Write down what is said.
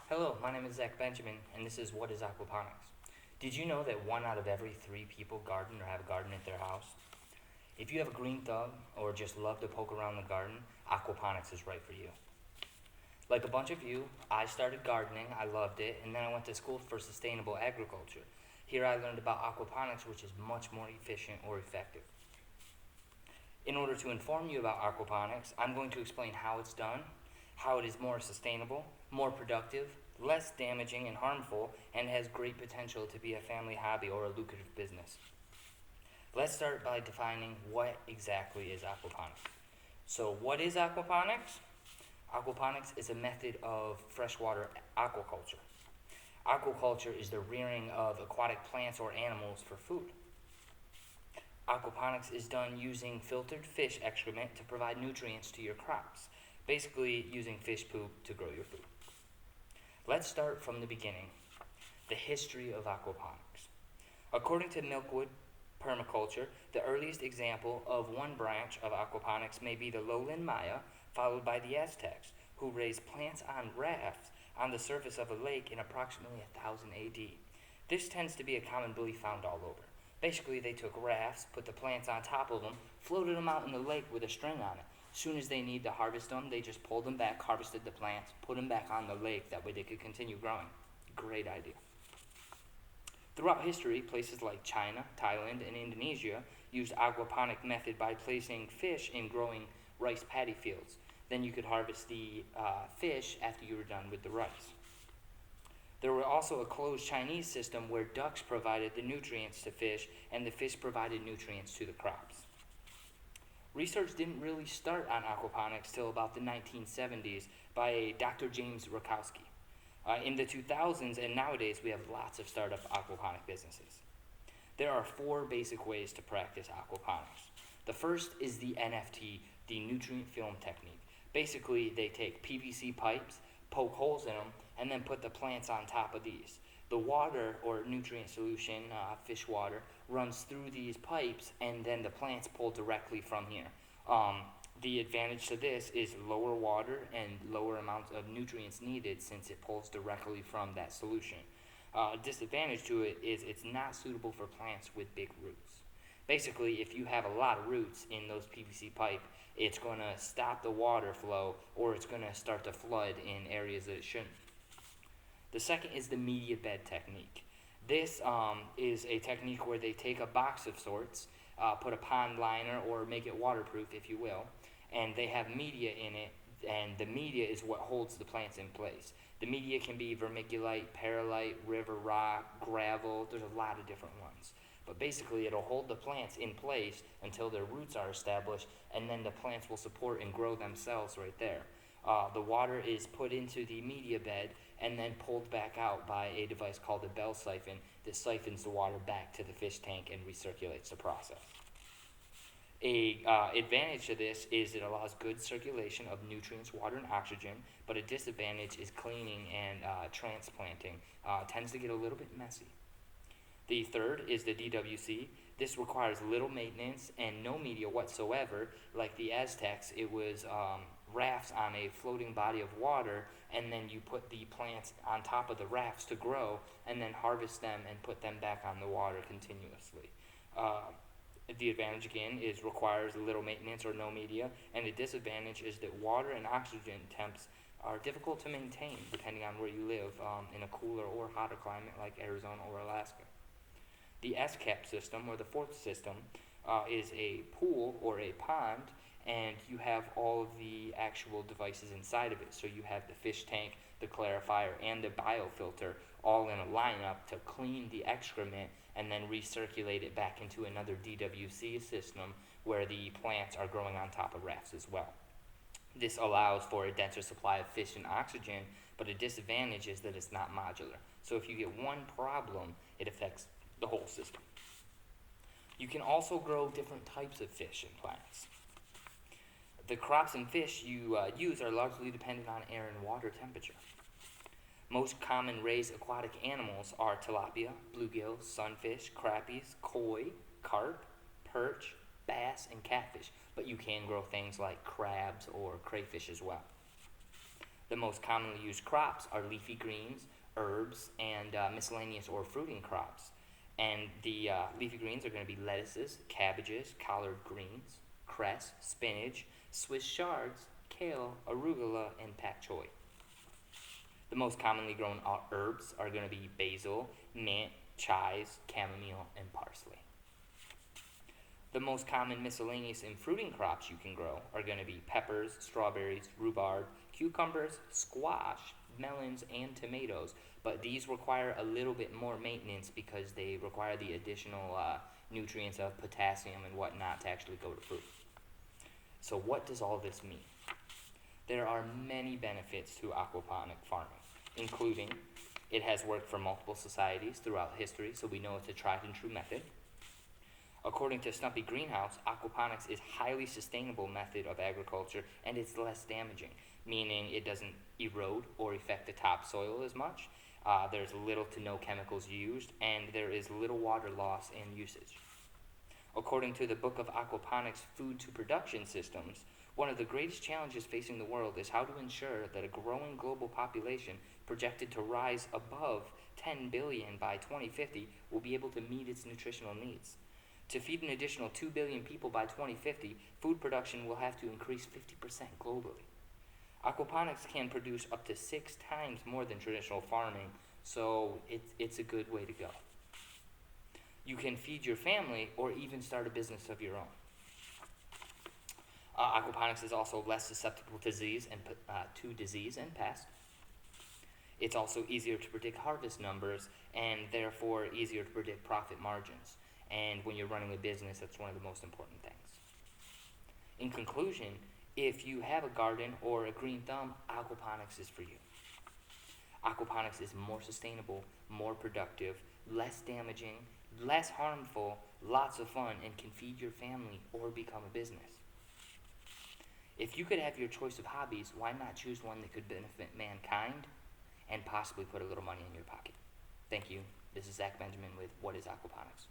Hello, my name is Zach Benjamin, and this is What is Aquaponics? Did you know that 1 out of every 3 people garden or have a garden at their house? If you have a green thumb or just love to poke around the garden, aquaponics is right for you. Like a bunch of you, I started gardening, I loved it, and then I went to school for sustainable agriculture. Here I learned about aquaponics, which is much more efficient or effective. In order to inform you about aquaponics, I'm going to explain how it's done, how it is more sustainable, more productive, less damaging and harmful, and has great potential to be a family hobby or a lucrative business. Let's start by defining what exactly is aquaponics. So, what is aquaponics? Aquaponics is a method of freshwater aquaculture. Aquaculture is the rearing of aquatic plants or animals for food. Aquaponics is done using filtered fish excrement to provide nutrients to your crops, basically using fish poop to grow your food. Let's start from the beginning, the history of aquaponics. According to Milkwood permaculture, the earliest example of one branch of aquaponics may be the lowland Maya, followed by the Aztecs, who raised plants on rafts on the surface of a lake in approximately 1000 AD. This tends to be a common belief found all over. Basically, they took rafts, put the plants on top of them, floated them out in the lake with a string on it. As soon as they need to harvest them, they just pulled them back, harvested the plants, put them back on the lake. That way they could continue growing. Great idea. Throughout history, places like China, Thailand, and Indonesia used aquaponic method by placing fish in growing rice paddy fields. Then you could harvest the fish after you were done with the rice. There was also a closed Chinese system where ducks provided the nutrients to fish and the fish provided nutrients to the crops. Research didn't really start on aquaponics till about the 1970s by Dr. James Rakowski. In the 2000s and nowadays, we have lots of startup aquaponic businesses. There are 4 basic ways to practice aquaponics. The first is the NFT, the nutrient film technique. Basically, they take PVC pipes, poke holes in them, and then put the plants on top of these. The water or nutrient solution, fish water, runs through these pipes, and then the plants pull directly from here. The advantage to this is lower water and lower amounts of nutrients needed since it pulls directly from that solution. Disadvantage to it is it's not suitable for plants with big roots. Basically, if you have a lot of roots in those PVC pipe, it's going to stop the water flow or it's going to start to flood in areas that it shouldn't. The second is the media bed technique. This is a technique where they take a box of sorts, put a pond liner or make it waterproof, if you will, and they have media in it, and the media is what holds the plants in place. The media can be vermiculite, perlite, river rock, gravel. There's a lot of different ones. But basically, it'll hold the plants in place until their roots are established, and then the plants will support and grow themselves right there. The water is put into the media bed and then pulled back out by a device called a bell siphon that siphons the water back to the fish tank and recirculates the process. A advantage to this is it allows good circulation of nutrients, water, and oxygen, but a disadvantage is cleaning and transplanting. Tends to get a little bit messy. The third is the DWC. This requires little maintenance and no media whatsoever. Like the Aztecs, it was rafts on a floating body of water, and then you put the plants on top of the rafts to grow, and then harvest them and put them back on the water continuously. The advantage, again, is requires little maintenance or no media, and the disadvantage is that water and oxygen temps are difficult to maintain depending on where you live in a cooler or hotter climate like Arizona or Alaska. The SCAP system, or the fourth system, is a pool or a pond, and you have all of the actual devices inside of it. So you have the fish tank, the clarifier, and the biofilter all in a lineup to clean the excrement and then recirculate it back into another DWC system where the plants are growing on top of rafts as well. This allows for a denser supply of fish and oxygen, but a disadvantage is that it's not modular. So if you get one problem, it affects the whole system. You can also grow different types of fish and plants. The crops and fish you use are largely dependent on air and water temperature. Most common raised aquatic animals are tilapia, bluegills, sunfish, crappies, koi, carp, perch, bass, and catfish, but you can grow things like crabs or crayfish as well. The most commonly used crops are leafy greens, herbs, and miscellaneous or fruiting crops. And the leafy greens are going to be lettuces, cabbages, collard greens, cress, spinach, Swiss chards, kale, arugula, and pak choi. The most commonly grown herbs are going to be basil, mint, chives, chamomile, and parsley. The most common miscellaneous and fruiting crops you can grow are going to be peppers, strawberries, rhubarb, cucumbers, squash, melons, and tomatoes. But these require a little bit more maintenance because they require the additional nutrients of potassium and whatnot to actually go to fruit. So what does all this mean? There are many benefits to aquaponic farming, including it has worked for multiple societies throughout history, so we know it's a tried and true method. According to Stumpy Greenhouse, aquaponics is a highly sustainable method of agriculture and it's less damaging, meaning it doesn't erode or affect the topsoil as much. There's little to no chemicals used, and there is little water loss and usage. According to the Book of Aquaponics Food to Production Systems, one of the greatest challenges facing the world is how to ensure that a growing global population projected to rise above 10 billion by 2050 will be able to meet its nutritional needs. To feed an additional 2 billion people by 2050, food production will have to increase 50% globally. Aquaponics can produce up to 6 times more than traditional farming, so it's a good way to go. You can feed your family or even start a business of your own. Aquaponics is also less susceptible to disease and pests. It's also easier to predict harvest numbers and therefore easier to predict profit margins. And when you're running a business, that's one of the most important things. In conclusion, if you have a garden or a green thumb, aquaponics is for you. Aquaponics is more sustainable, more productive, less damaging, less harmful, lots of fun, and can feed your family or become a business. If you could have your choice of hobbies, why not choose one that could benefit mankind and possibly put a little money in your pocket? Thank you. This is Zach Benjamin with What is Aquaponics?